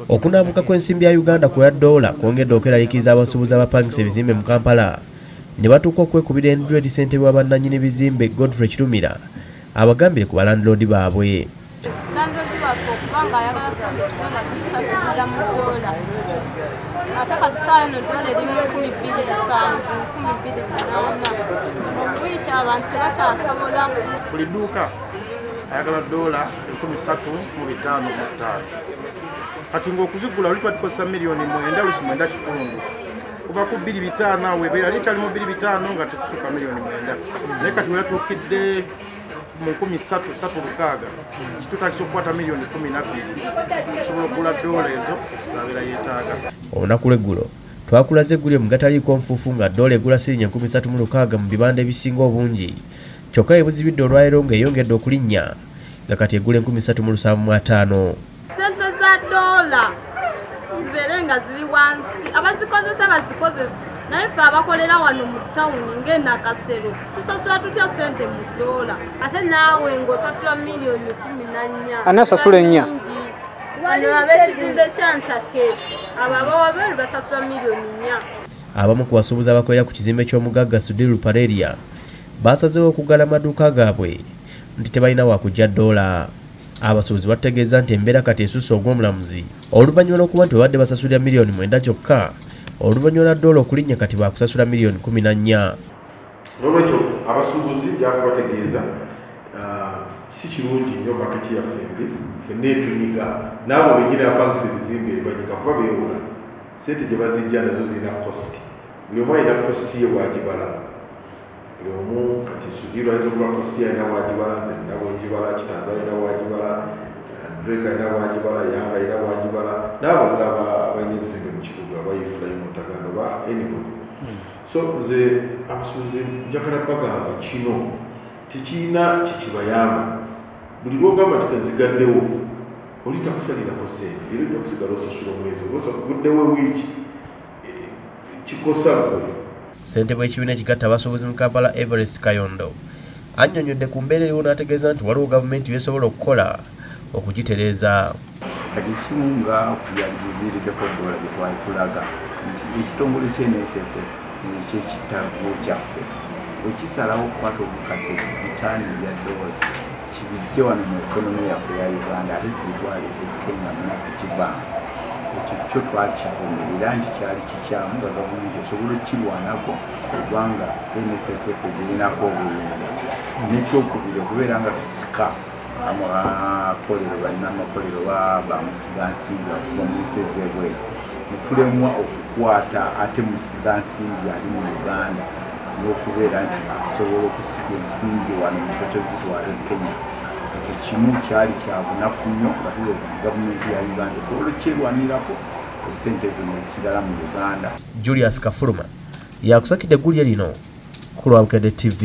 Okunaamuka kw'ensimbi ya Uganda ku ya $, kwongedde okweraliikiriza abasuubuzi abapangisa ebizimbe mu Kampala ne batuuka okwekubira endwedi ssentebe wa bannannyini bizimbe Godfrey Kirumira abagambire ku balandiroodi baabwe. Buli dduuka ayagala $3,555. Kati ng'okuzigula oli twatukozesa $9,900 kuba ku 2,500 webe yali kyali mu 2,500 nga tekusukka $9,900 naye kati weyatuukidde mu 13,600 kitutakisa okukwata $12,000 osobola okugula $1 ezo zabeera yeetaaga. Olunaku lw'eggulo twakulaze eggulire mu gataliiko nfuufu nga $1 egula $3,600 mu bibanda ebisinga obungi kyokka ebuzibidde olwaleero ng'eyongedde okulinnya nga kati eggula $3,750. Dola ziberenga ziri wansi abazikozesa bazikozesa naye ffe abakolera wano mu tawuni ng'enakasero tusasula tutya sente mu dola ate naawe ng'osasula $1,400,000 anasasula ennya wano ab'ekizimbe kyantake abo abawabeeru basasula $1,400,000. Abamu ku basuubuzi abakolera ku kizimbe ky'omugagga Sudiru Pareria baasazeewo okugala amaduuka gaabwe nti tebalina wakujja $. Abasuubuzi bategeeza nti embeera kati esusse ogw'omulamuzi oluvannyuma lw'okuba nti babadde basasulira $9,000,000 kyokka oluvannyuma lwa $1 okulinnya kati baakusasula $14,000,000. N'olwekyo abasuubuzi byakubategeeza si kirungi nnyo maketi yaffe ffenna etunyiga n'abo benyini abapangisa ebizimbe banyiga kuba beewula sente gye bazijja nazo zirina kositi buli omu alina kositi ye bwagibala. Buli omu kati Sudiru ayinza okuba kositi alina bwagibala, nze nina bwengibala, Kitanda alina bwagibala, Drake alina bwagibala, Yanga alina bwagibala n'abalala abalina ebizimbe mu kibuga abayifulayo mu ntaganda oba anybody. So nze abasuubuzi njagala bagamba kino tekirina kyekibayamba. Buli lw'ogamba tikanzigaddewo oli takusalirako ssente era ojja kusigala osasula omwezi oba osaguddewo wiiki kikosa gwe. Ssentebe w'ekibiina ekigatta abasuubuzi mu Kampala Everest Kayondo annyonnyodde ku mbeera eriwo n'ategeeza nti waliwo gavumenti by'esobola okukola okugitereeza. Kati kimu nga kuyaviiriddeko $1 bye twali tulaga nti ekitongole ky'NSSF eky'ekitabo kyaffe bwekisalawo okukwata obukadde $500 kibijje wano mu ekonomi yaffe ya Uganda ate kibitwale e Kenya mu Equity Bank. Ekyo kyo twali kivumirira nti kyali kikyamu nga gavumenti esobola okukirwanako kubanga NSSF girinako obuyinza. N'ekyokubiri okubeera nga tusika amakolero bannamakolero bamusigansimbi okuva mu nsi ez'ebweru ne tulemwa okukwata ate musigansimbi ali mu Uganda n'okubeera nti zisobola okusiga ensimbi wano mu kifo kyozitwala e Kenya. Ekyo kimu kyali kya bunafu nnyo nga tulowooza gavumenti ya Uganda esobola okyerwanirako essente zino ezisigala mu Uganda. Julius Kafuruma yakusakidde eggulire lino ku Lwabukedde TV.